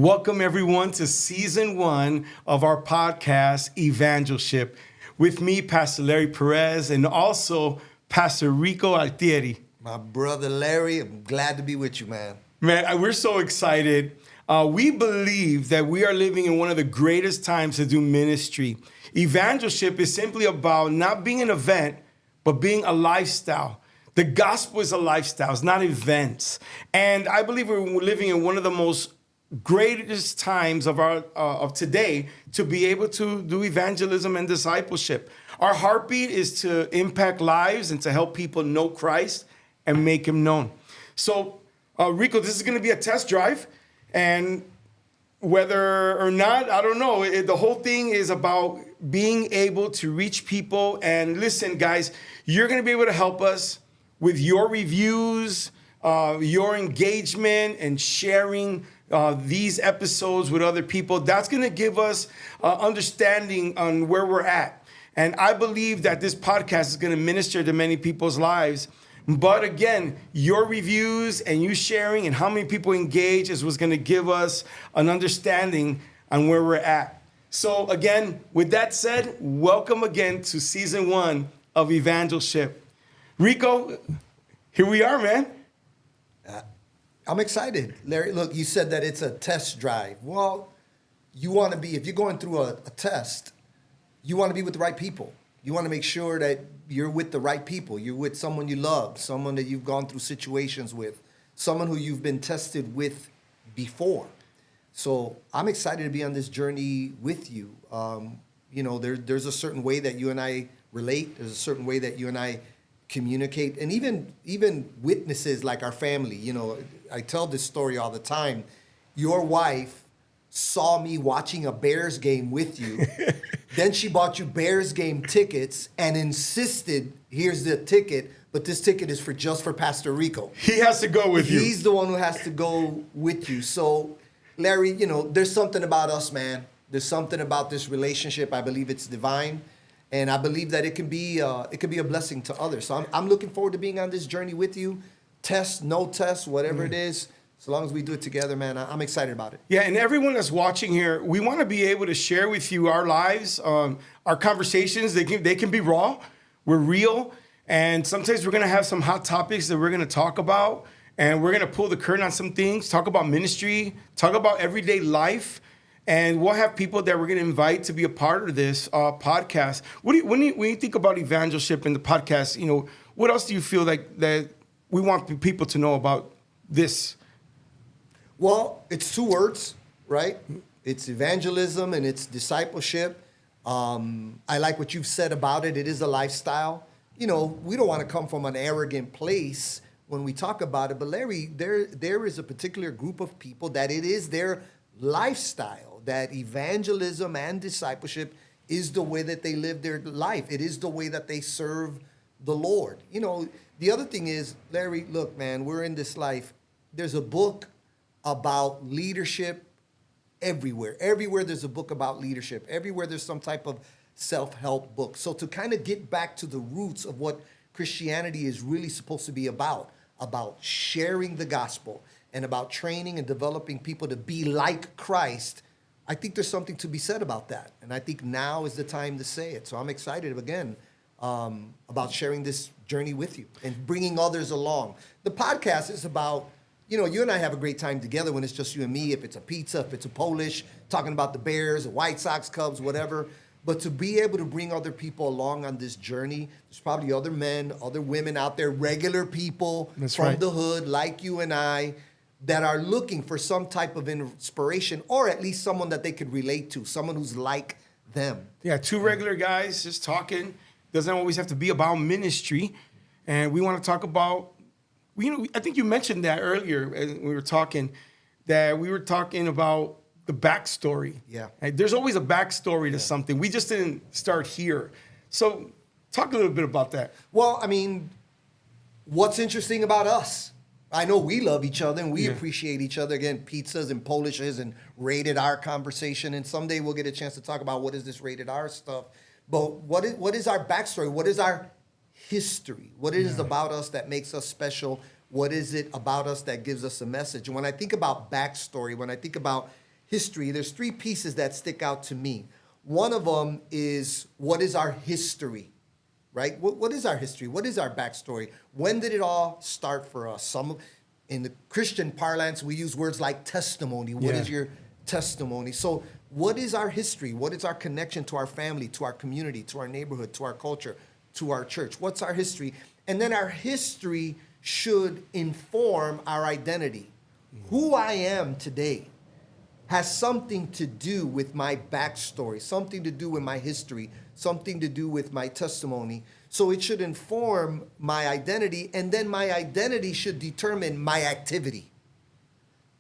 Welcome everyone to season 1 of our podcast, Evangelship, with me, Pastor Larry Perez, and also Pastor Rico Altiery. My brother Larry, I'm glad to be with you, man. Man, we're so excited. We believe that we are living in one of the greatest times to do ministry. Evangelship is simply about not being an event, but being a lifestyle. The gospel is a lifestyle, it's not events. And I believe we're living in one of the most greatest times of today to be able to do evangelism and discipleship. Our heartbeat is to impact lives and to help people know Christ and make him known. So, Rico, this is going to be a test drive. And whether or not, I don't know, the whole thing is about being able to reach people. And listen, guys, you're going to be able to help us with your reviews, your engagement, and sharing these episodes with other people. That's going to give us understanding on where we're at. And I believe that this podcast is going to minister to many people's lives. But again, your reviews and you sharing and how many people engage is what's going to give us an understanding on where we're at. So again, with that said, welcome again to season 1 of Evangelship. Rico, here we are, man. I'm excited. Larry, look, you said that it's a test drive. Well, you want to be, if you're going through a test, you want to be with the right people. You want to make sure that you're with the right people. You're with someone you love, someone that you've gone through situations with, someone who you've been tested with before. So I'm excited to be on this journey with you. There's a certain way that you and I relate. There's a certain way that you and I communicate, and even witnesses like our family. You know, I tell this story all the time. Your wife saw me watching a Bears game with you. Then she bought you Bears game tickets and insisted, here's the ticket, but this ticket is just for Pastor Rico. He has to go with you. He's the one who has to go with you. So, Larry, there's something about us, man. There's something about this relationship. I believe it's divine. And I believe that it can be a blessing to others. So I'm looking forward to being on this journey with you. Test, no test, whatever it is. As long as we do it together, man, I'm excited about it. Yeah, and everyone that's watching here, we want to be able to share with you our lives, our conversations. They can be raw. We're real. And sometimes we're going to have some hot topics that we're going to talk about. And we're going to pull the curtain on some things, talk about ministry, talk about everyday life. And we'll have people that we're going to invite to be a part of this podcast. When you think about evangelship and the podcast, what else do you feel like that we want people to know about this? Well, it's 2 words, right? It's evangelism and it's discipleship. I like what you've said about it. It is a lifestyle. We don't want to come from an arrogant place when we talk about it. But Larry, there is a particular group of people that it is their lifestyle, that evangelism and discipleship is the way that they live their life. It is the way that they serve the Lord. The other thing is, Larry, look, man, we're in this life. There's a book about leadership everywhere. Everywhere there's a book about leadership. Everywhere there's some type of self-help book. So to kind of get back to the roots of what Christianity is really supposed to be about sharing the gospel and about training and developing people to be like Christ, I think there's something to be said about that. And I think now is the time to say it. So I'm excited, again, about sharing this journey with you and bringing others along. The podcast is about, you and I have a great time together when it's just you and me, if it's a pizza, if it's a Polish, talking about the Bears, the White Sox, Cubs, whatever. But to be able to bring other people along on this journey, there's probably other men, other women out there, regular people from the hood like you and I, that are looking for some type of inspiration, or at least someone that they could relate to, someone who's like them. Yeah, 2 regular guys just talking. Doesn't always have to be about ministry. And we want to talk about, I think you mentioned that earlier as we were talking, about the backstory. Yeah. Right? There's always a backstory to something. We just didn't start here. So talk a little bit about that. Well, what's interesting about us? I know we love each other and we appreciate each other. Again, pizzas and Polishes and rated R conversation. And someday we'll get a chance to talk about what is this rated R stuff. But what is our backstory? What is our history? What is it about us that makes us special? What is it about us that gives us a message? And when I think about backstory, when I think about history, there's three pieces that stick out to me. One of them is, what is our history, right? What is our history? What is our backstory? When did it all start for us? In the Christian parlance, we use words like testimony. What is your testimony? So what is our history? What is our connection to our family, to our community, to our neighborhood, to our culture, to our church? What's our history? And then our history should inform our identity. Who I am today has something to do with my backstory, something to do with my history, something to do with my testimony. So it should inform my identity, and then my identity should determine my activity.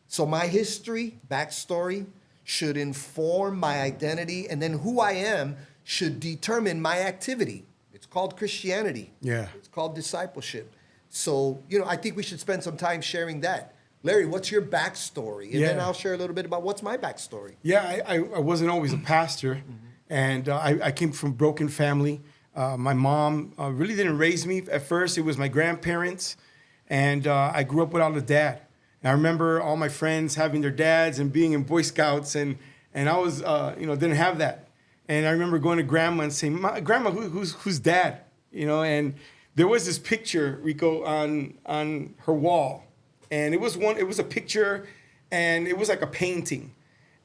So my history, backstory, should inform my identity, and then who I am should determine my activity. It's called Christianity. Yeah. It's called discipleship. So, I think we should spend some time sharing that. Larry, what's your backstory? And then I'll share a little bit about what's my backstory. Yeah, I wasn't always a pastor, and I came from a broken family. My mom really didn't raise me at first. It was my grandparents, and I grew up without a dad. And I remember all my friends having their dads and being in Boy Scouts, and I was, didn't have that. And I remember going to Grandma and saying, Grandma, who's dad? And there was this picture, Rico, on her wall. And it was a picture, and it was like a painting.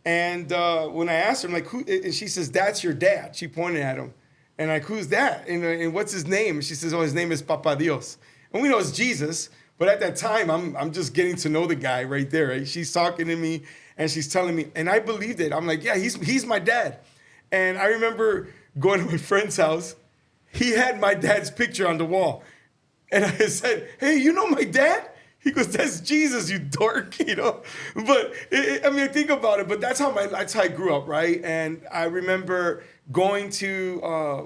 And when I asked her, I'm like, who? And she says, that's your dad. She pointed at him. And like, who's that? And what's his name? And she says, oh, his name is Papa Dios. And we know it's Jesus. But at that time, I'm just getting to know the guy right there. Right? She's talking to me, and she's telling me. And I believed it. I'm like, yeah, he's my dad. And I remember going to my friend's house. He had my dad's picture on the wall. And I said, hey, you know my dad? He goes, that's Jesus, you dork, But I think about it. But that's how I grew up, right? And I remember going to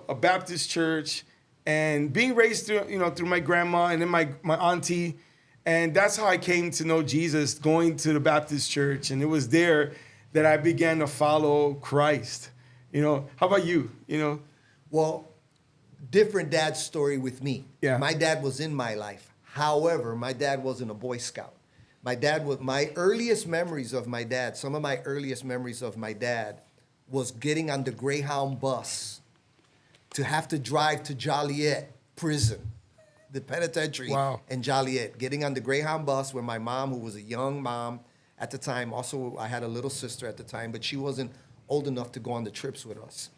a Baptist church and being raised through my grandma and then my auntie, and that's how I came to know Jesus, going to the Baptist church. And it was there that I began to follow Christ. How about you? Well, different dad's story with me. Yeah. My dad was in my life. However, my dad wasn't a Boy Scout. My earliest memories of my dad, some of my earliest memories of my dad was getting on the Greyhound bus to have to drive to Joliet prison, the penitentiary in Joliet, getting on the Greyhound bus with my mom, who was a young mom at the time. Also, I had a little sister at the time, but she wasn't old enough to go on the trips with us.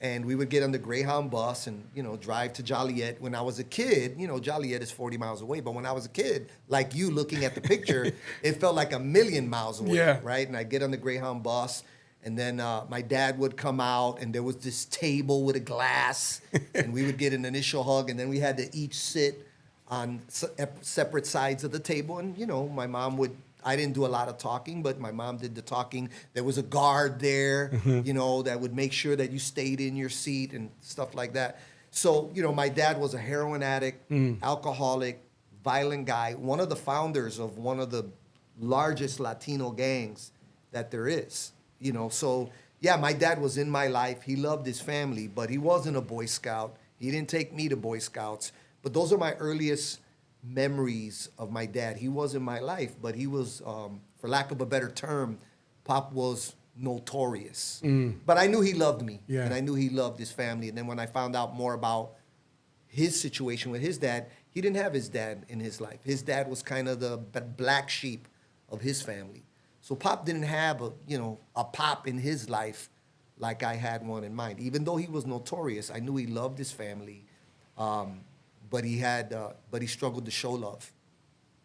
And we would get on the Greyhound bus and, drive to Joliet. When I was a kid, Joliet is 40 miles away. But when I was a kid, like you looking at the picture, it felt like a million miles away, right? And I'd get on the Greyhound bus, and then my dad would come out, and there was this table with a glass, and we would get an initial hug, and then we had to each sit on separate sides of the table. And, my mom I didn't do a lot of talking, but my mom did the talking. There was a guard there, that would make sure that you stayed in your seat and stuff like that. So, my dad was a heroin addict, alcoholic, violent guy, one of the founders of one of the largest Latino gangs that there is. So, yeah, my dad was in my life. He loved his family, but he wasn't a Boy Scout. He didn't take me to Boy Scouts. But those are my earliest memories of my dad. He was in my life, but he was, for lack of a better term, Pop was notorious. But I knew he loved me, and I knew he loved his family. And then when I found out more about his situation with his dad, he didn't have his dad in his life. His dad was kind of the black sheep of his family. So Pop didn't have a Pop in his life like I had one in mine. Even though he was notorious, I knew he loved his family. But he struggled to show love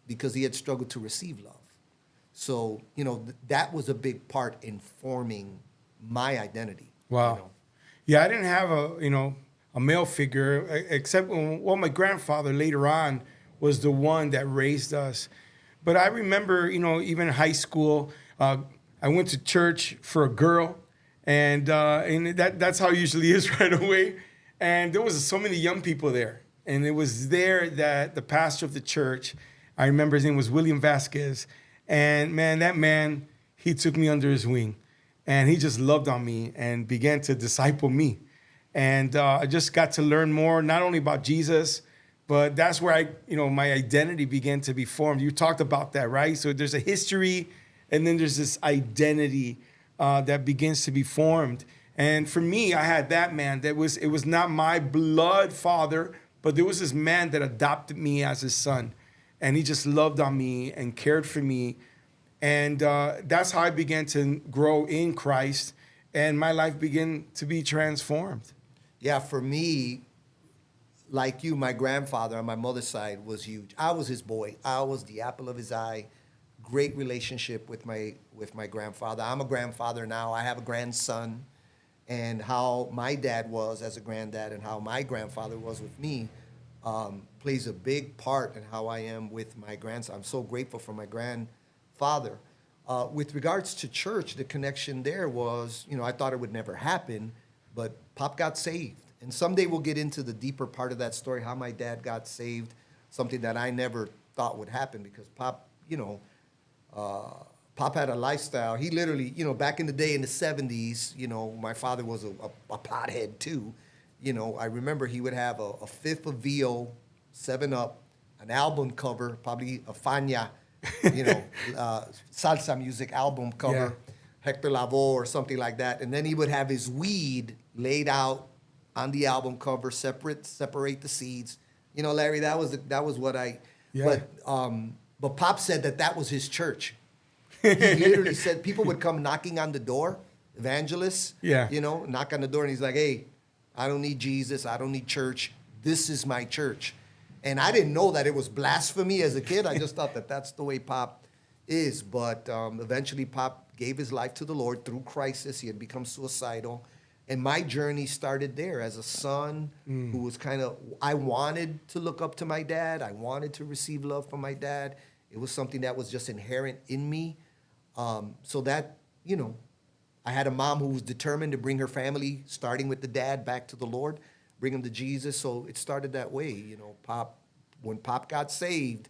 because he had struggled to receive love. So, that was a big part in forming my identity. Wow. Yeah, I didn't have a male figure, except my grandfather later on was the one that raised us. But I remember, even in high school, I went to church for a girl, and that's how it usually is right away. And there was so many young people there. And it was there that the pastor of the church, I remember his name was William Vasquez. And that man, he took me under his wing. And he just loved on me and began to disciple me. And I just got to learn more, not only about Jesus, but that's where my identity began to be formed. You talked about that, right? So there's a history, and then there's this identity that begins to be formed. And for me, I had that man. It was not my blood father, but there was this man that adopted me as his son. And he just loved on me and cared for me. And that's how I began to grow in Christ. And my life began to be transformed. Yeah, for me, like you, my grandfather on my mother's side was huge. I was his boy. I was the apple of his eye. Great relationship with my grandfather. I'm a grandfather now. I have a grandson. And how my dad was as a granddad and how my grandfather was with me plays a big part in how I am with my grandson. I'm so grateful for my grandfather. With regards to church, the connection there was, I thought it would never happen, but Pop got saved. And someday we'll get into the deeper part of that story, how my dad got saved, something that I never thought would happen because Pop, Pop had a lifestyle. He literally, back in the day in the 70s, my father was a pothead too. I remember he would have a fifth of VO, 7-Up, an album cover, probably a Fania, salsa music album cover, Yeah. Hector Lavoe or something like that. And then he would have his weed laid out on the album cover, separate the seeds. Larry, that was what I. Yeah. But Pop said that was his church. He literally said people would come knocking on the door, evangelists. Yeah. Knock on the door, and he's like, "Hey, I don't need Jesus. I don't need church. This is my church." And I didn't know that it was blasphemy as a kid. I just thought that that's the way Pop is. But eventually, Pop gave his life to the Lord through crisis. He had become suicidal. And my journey started there as a son who was I wanted to look up to my dad. I wanted to receive love from my dad. It was something that was just inherent in me. So that, I had a mom who was determined to bring her family, starting with the dad, back to the Lord, bring him to Jesus. So it started that way. When Pop got saved,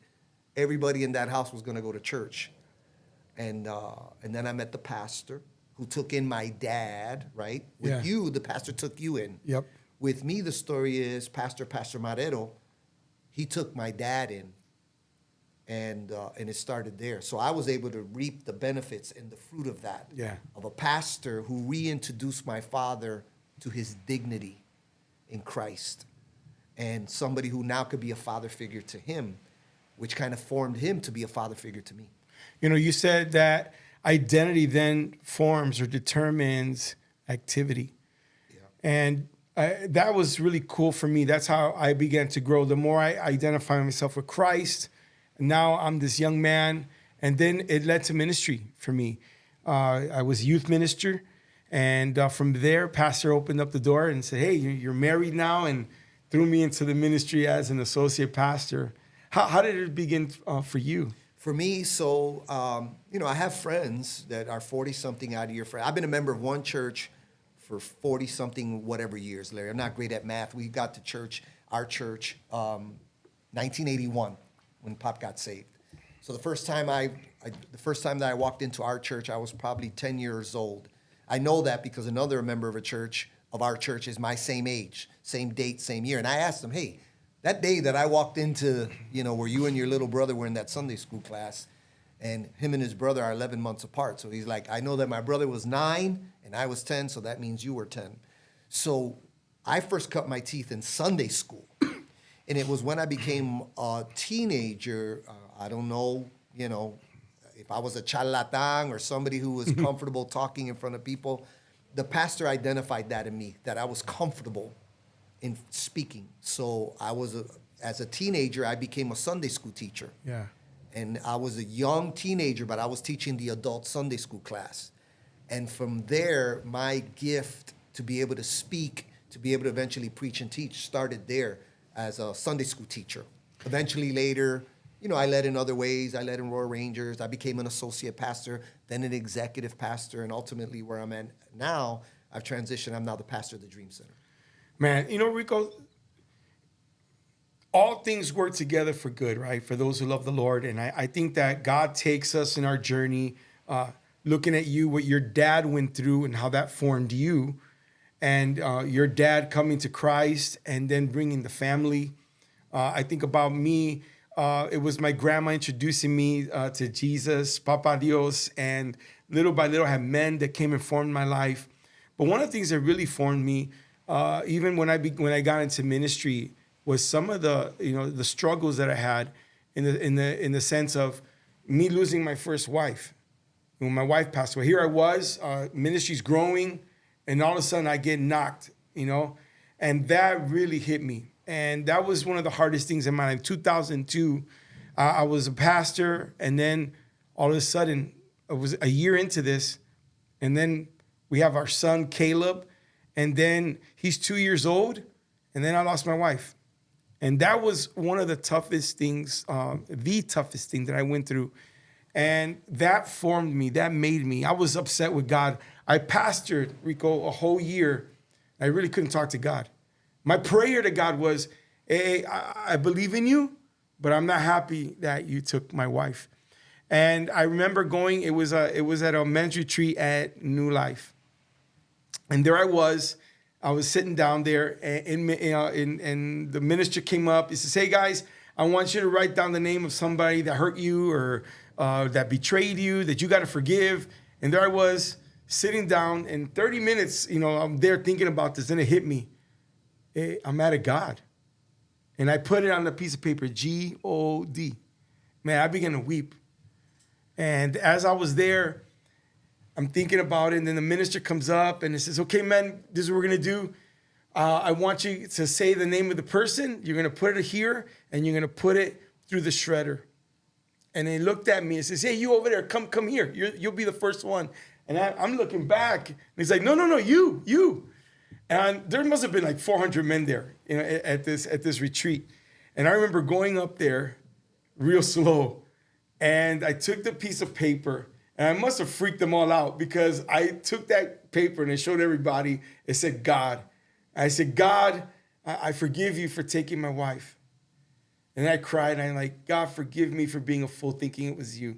everybody in that house was going to go to church. And then I met the pastor who took in my dad, right? With you, the pastor took you in. Yep. With me, the story is Pastor Marrero, he took my dad in. And it started there. So I was able to reap the benefits and the fruit of that. Yeah. Of a pastor who reintroduced my father to his dignity in Christ. And somebody who now could be a father figure to him, which kind of formed him to be a father figure to me. You said that identity then forms or determines activity. Yeah. And that was really cool for me. That's how I began to grow. The more I identify myself with Christ, now I'm this young man. And then it led to ministry for me. I was a youth minister. And from there, pastor opened up the door and said, "Hey, you're married now," and threw me into the ministry as an associate pastor. How did it begin for you? For me, so, I have friends that are 40-something out of your friends. I've been a member of one church for 40-something whatever years, Larry. I'm not great at math. We got to our church, 1981, when Pop got saved. So the first time that I walked into our church, I was probably 10 years old. I know that because another member of our church is my same age, same date, same year. And I asked him, "Hey, that day that I walked into, where you and your little brother were in that Sunday school class, and him and his brother are 11 months apart." So he's like, "I know that my brother was 9 and I was 10, so that means you were 10. So I first cut my teeth in Sunday school. And it was when I became a teenager, I don't know, if I was a charlatan or somebody who was comfortable talking in front of people. The pastor identified that in me, that I was comfortable in speaking. So as a teenager, I became a Sunday school teacher. Yeah. And I was a young teenager, but I was teaching the adult Sunday school class. And from there, my gift to be able to speak, to be able to eventually preach and teach started there as a Sunday school teacher. Eventually later, I led in other ways. I led in Royal Rangers. I became an associate pastor, then an executive pastor, and ultimately where I'm at now, I've transitioned. I'm now the pastor of the Dream Center. Man, Rico, all things work together for good, right? For those who love the Lord. And I think that God takes us in our journey, looking at you, what your dad went through and how that formed you, and your dad coming to Christ and then bringing the family. I think about me, it was my grandma introducing me to Jesus, Papa Dios, and little by little, I had men that came and formed my life. But one of the things that really formed me, even when I got into ministry, was some of the the struggles that I had in the sense of me losing my first wife. When my wife passed away, here I was, ministry's growing, and all of a sudden I get knocked, and that really hit me. And that was one of the hardest things in my life. 2002, I was a pastor, and then all of a sudden, it was a year into this, and then we have our son, Caleb, and then he's 2 years old, and then I lost my wife. And that was one of the toughest things, the toughest thing that I went through. And that formed me, that made me. I was upset with God. I pastored, Rico, a whole year. I really couldn't talk to God. My prayer to God was, hey, I believe in you, but I'm not happy that you took my wife. And I remember going, it was at a men's retreat at New Life. And there I was sitting down there, and the minister came up. He says, hey, guys, I want you to write down the name of somebody that hurt you or that betrayed you, that you got to forgive. And there I was sitting down, and 30 minutes, I'm there thinking about this, and it hit me. Hey, I'm mad at God. And I put it on a piece of paper, G-O-D. Man, I began to weep. And as I was there, I'm thinking about it, and then the minister comes up and he says, okay, man, this is what we're going to do. I want you to say the name of the person. You're going to put it here, and you're going to put it through the shredder. And he looked at me and says, hey, you over there, come here. You'll be the first one. And I'm looking back, and he's like, no, you. And there must have been like 400 men there, at this retreat. And I remember going up there real slow, and I took the piece of paper, and I must have freaked them all out, because I took that paper and I showed everybody. It said, God. I said, God, I forgive you for taking my wife. And I cried, and I'm like, God, forgive me for being a fool, thinking it was you.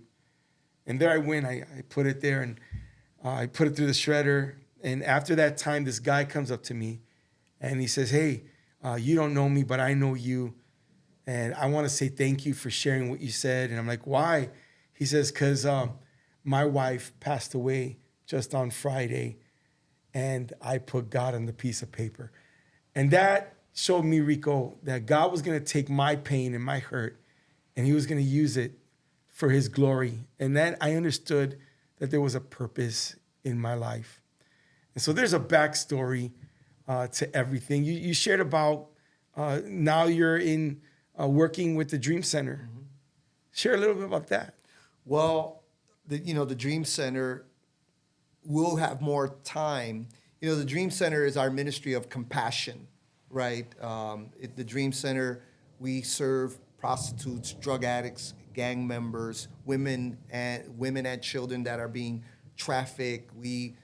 And there I went. I put it there, and I put it through the shredder. And after that time, this guy comes up to me, and he says, hey, you don't know me, but I know you. And I want to say thank you for sharing what you said. And I'm like, why? He says, because my wife passed away just on Friday, and I put God on the piece of paper. And that showed me, Rico, that God was going to take my pain and my hurt, and he was going to use it for his glory. And then I understood that there was a purpose in my life. And so there's a backstory to everything. You shared about now you're in working with the Dream Center. Mm-hmm. Share a little bit about that. Well, the Dream Center will have more time. The Dream Center is our ministry of compassion, right? The Dream Center, we serve prostitutes, drug addicts, gang members, women and children that are being trafficked. We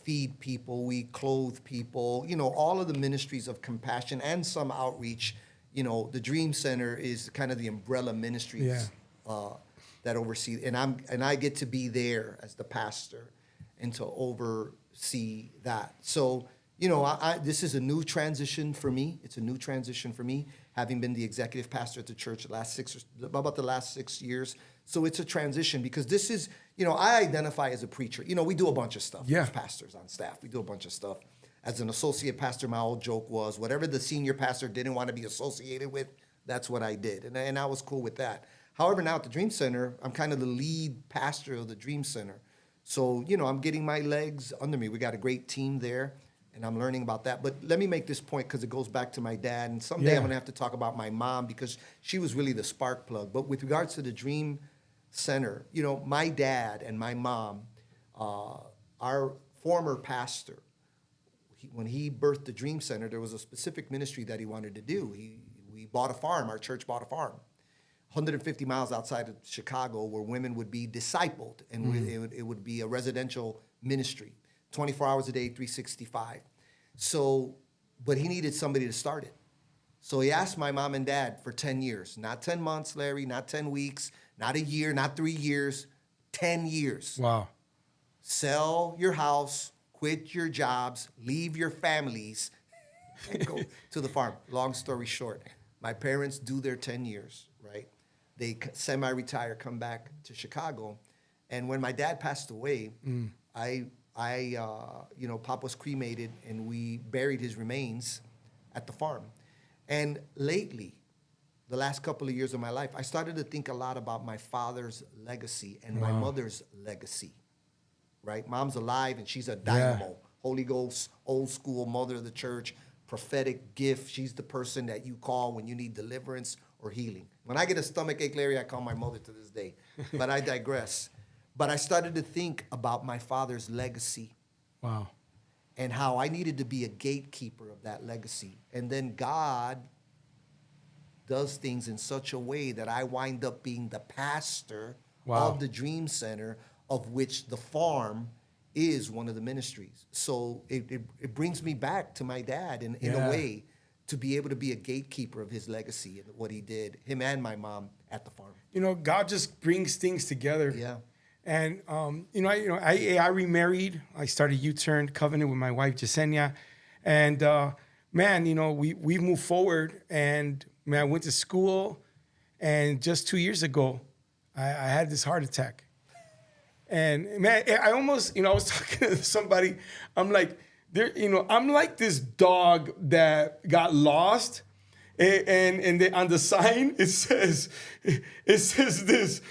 feed people, we clothe people, all of the ministries of compassion and some outreach. The Dream Center is kind of the umbrella ministries that oversee, and I get to be there as the pastor and to oversee that. So, this is a new transition for me. It's a new transition for me, having been the executive pastor at the church about the last 6 years. So it's a transition, because this is, I identify as a preacher. We do a bunch of stuff as pastors on staff. We do a bunch of stuff. As an associate pastor, my old joke was, whatever the senior pastor didn't want to be associated with, that's what I did. And I was cool with that. However, now at the Dream Center, I'm kind of the lead pastor of the Dream Center. So, I'm getting my legs under me. We got a great team there, and I'm learning about that. But let me make this point, because it goes back to my dad. And someday I'm going to have to talk about my mom, because she was really the spark plug. But with regards to the Dream Center, my dad and my mom, our former pastor, when he birthed the Dream Center, there was a specific ministry that he wanted to do. We bought a farm. Our church bought a farm, 150 miles outside of Chicago, where women would be discipled, and it would be a residential ministry, 24 hours a day, 365. So, but he needed somebody to start it. So he asked my mom and dad for 10 years, not 10 months, Larry, not 10 weeks, not a year, not 3 years, 10 years. Wow. Sell your house, quit your jobs, leave your families, and go to the farm. Long story short, my parents do their 10 years, right? They semi-retire, come back to Chicago, And when my dad passed away, Pop was cremated, and we buried his remains at the farm. And lately, the last couple of years of my life, I started to think a lot about my father's legacy and my mother's legacy, right? Mom's alive, and she's a dynamo, Holy Ghost, old school, mother of the church, prophetic gift. She's the person that you call when you need deliverance or healing. When I get a stomach ache, Larry, I call my mother to this day. But I digress. But I started to think about my father's legacy. Wow. And how I needed to be a gatekeeper of that legacy. And then God does things in such a way that I wind up being the pastor of the Dream Center, of which the farm is one of the ministries. So it brings me back to my dad in a way, to be able to be a gatekeeper of his legacy and what he did, him and my mom at the farm. You know, God just brings things together. Yeah. And I remarried. I started U-Turn Covenant with my wife Jasenia, and we moved forward. And I went to school, and just 2 years ago, I had this heart attack. And man, I almost, I was talking to somebody. I'm like, I'm like this dog that got lost, and on the sign it says this.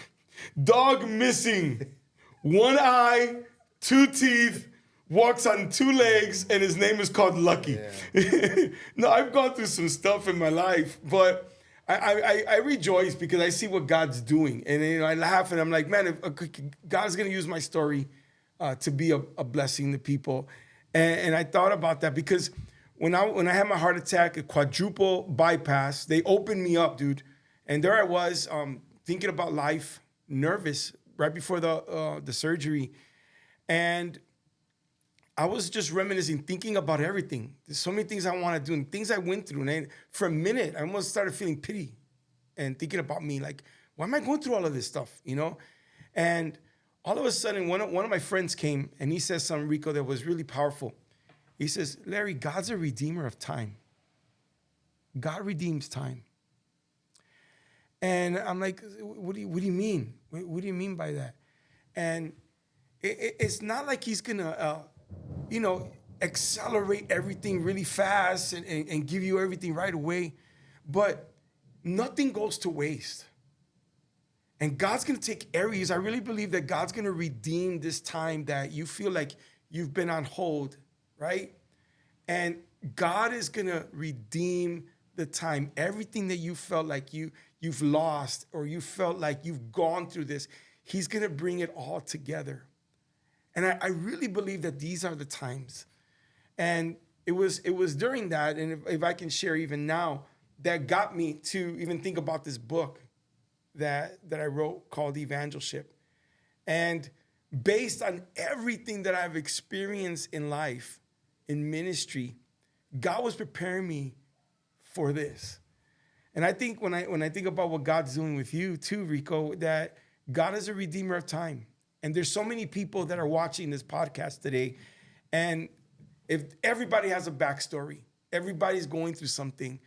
Dog missing, 1 eye, 2 teeth, walks on 2 legs, and his name is called Lucky. Yeah. No, I've gone through some stuff in my life, but I rejoice because I see what God's doing. And I laugh, and I'm like, man, if God's going to use my story to be a blessing to people. And I thought about that because when I had my heart attack, a quadruple bypass, they opened me up, dude. And there I was thinking about life, nervous right before the surgery, and I was just reminiscing, thinking about everything. There's so many things I want to do and things I went through, and for a minute I almost started feeling pity and thinking about me, like, why am I going through all of this stuff, And all of a sudden, one of my friends came, and he says something, Rico, that was really powerful. He says, Larry, God's a redeemer of time. God redeems time. And I'm like, what do you mean? What do you mean by that? And it's not like he's gonna, accelerate everything really fast and give you everything right away. But nothing goes to waste. And God's gonna take areas. I really believe that God's gonna redeem this time that you feel like you've been on hold, right? And God is gonna redeem the time, everything that you felt like you've lost, or you felt like you've gone through this, he's gonna bring it all together. And I really believe that these are the times. And it was during that, and if I can share even now, that got me to even think about this book that I wrote called Evangelship. And based on everything that I've experienced in life, in ministry, God was preparing me for this. And I think when I think about what God's doing with you too, Rico, that God is a redeemer of time. And there's so many people that are watching this podcast today. And if everybody has a backstory, everybody's going through something,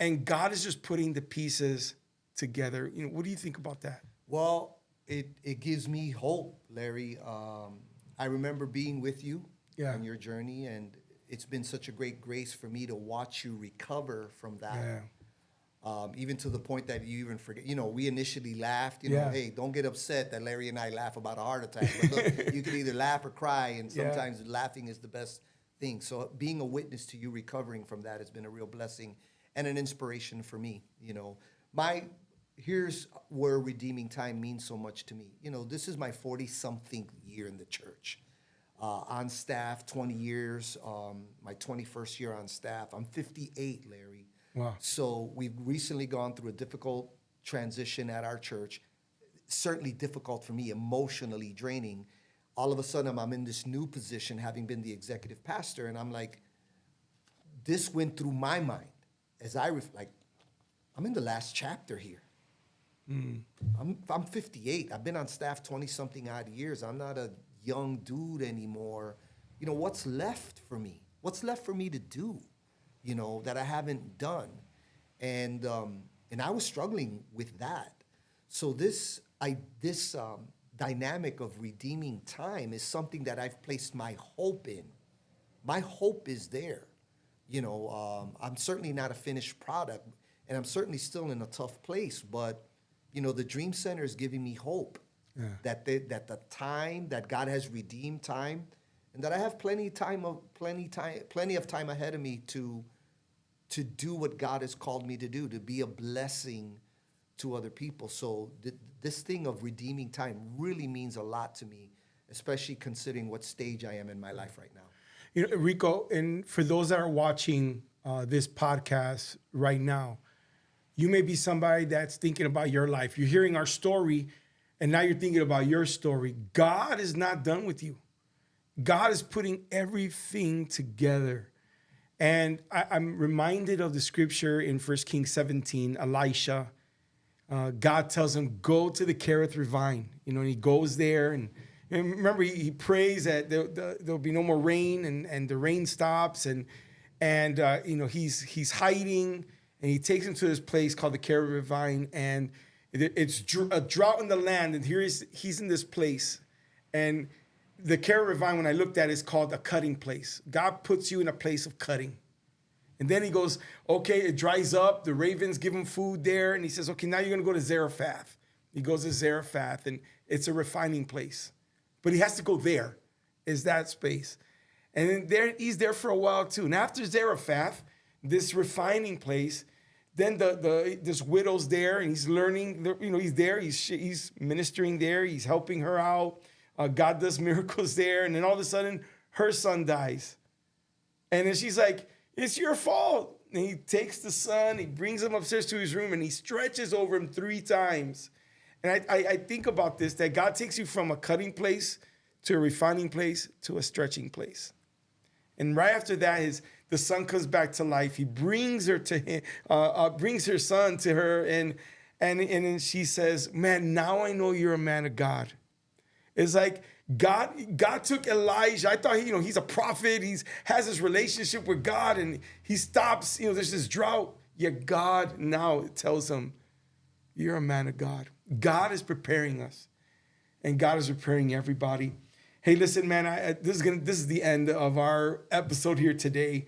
and God is just putting the pieces together. What do you think about that? Well, it gives me hope, Larry. I remember being with you on your journey, and it's been such a great grace for me to watch you recover from that. Yeah. Even to the point that you even forget. We initially laughed. Hey, don't get upset that Larry and I laugh about a heart attack. But look, you can either laugh or cry, and sometimes laughing is the best thing. So being a witness to you recovering from that has been a real blessing and an inspiration for me. Here's where redeeming time means so much to me. This is my 40-something year in the church. On staff, 20 years, my 21st year on staff. I'm 58, Larry. Wow. So we've recently gone through a difficult transition at our church. Certainly difficult for me, emotionally draining. All of a sudden, I'm in this new position, having been the executive pastor, and I'm like, this went through my mind as I reflect. I'm in the last chapter here. I'm 58. I've been on staff 20-something odd years. I'm not a young dude anymore. What's left for me? What's left for me to do? That I haven't done. And I was struggling with that. So this dynamic of redeeming time is something that I've placed my hope in. My hope is there. I'm certainly not a finished product, and I'm certainly still in a tough place, but the Dream Center is giving me hope that the time that God has redeemed time, and that I have plenty of time ahead of me to do what God has called me to do, to be a blessing to other people. So this thing of redeeming time really means a lot to me, especially considering what stage I am in my life right now. Rico, and for those that are watching this podcast right now, you may be somebody that's thinking about your life. You're hearing our story, and now you're thinking about your story. God is not done with you. God is putting everything together. And I'm reminded of the scripture in 1 Kings 17, Elisha. God tells him, go to the Kerith Ravine. And he goes there, and remember, he prays that there'll be no more rain, and the rain stops, and he's hiding, and he takes him to this place called the Kerith Ravine, and it's a drought in the land, and he's in this place, and the Kerith Ravine, when I looked at it, is called a cutting place. God puts you in a place of cutting. And then he goes, okay, it dries up. The ravens give him food there. And he says, okay, now you're going to go to Zarephath. He goes to Zarephath, and it's a refining place. But he has to go there, is that space. And then he's there for a while too. And after Zarephath, this refining place, then this widow's there, and he's learning. He's there. He's ministering there. He's helping her out. God does miracles there. And then all of a sudden, her son dies. And then she's like, it's your fault. And he takes the son, he brings him upstairs to his room, and he stretches over him 3 times. And I think about this, that God takes you from a cutting place to a refining place to a stretching place. And right after that, the son comes back to life. He brings her to him, brings her son to her, and then she says, man, now I know you're a man of God. It's like God took Elijah. I thought he's a prophet. He has this relationship with God, and he stops. There's this drought. Yet God now tells him, "You're a man of God." God is preparing us, and God is preparing everybody. Hey, listen, man. This is the end of our episode here today,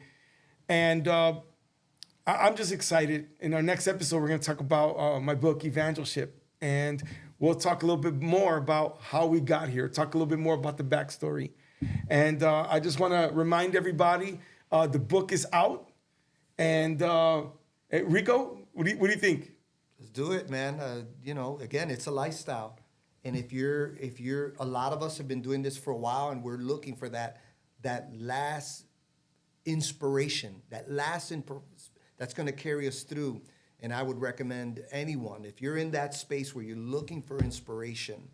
and I'm just excited. In our next episode, we're going to talk about my book, Evangelship, and we'll talk a little bit more about how we got here, talk a little bit more about the backstory. And I just want to remind everybody, the book is out. And Rico, what do you think? Let's do it, man. Again, it's a lifestyle. And if you're, a lot of us have been doing this for a while, and we're looking for that last inspiration, that's going to carry us through. And I would recommend anyone, if you're in that space where you're looking for inspiration,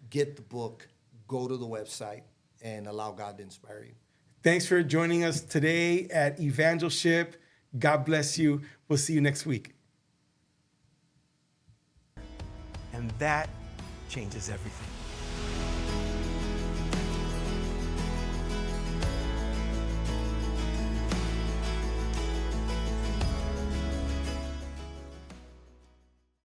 get the book, go to the website, and allow God to inspire you. Thanks for joining us today at Evangelship. God bless you. We'll see you next week. And that changes everything.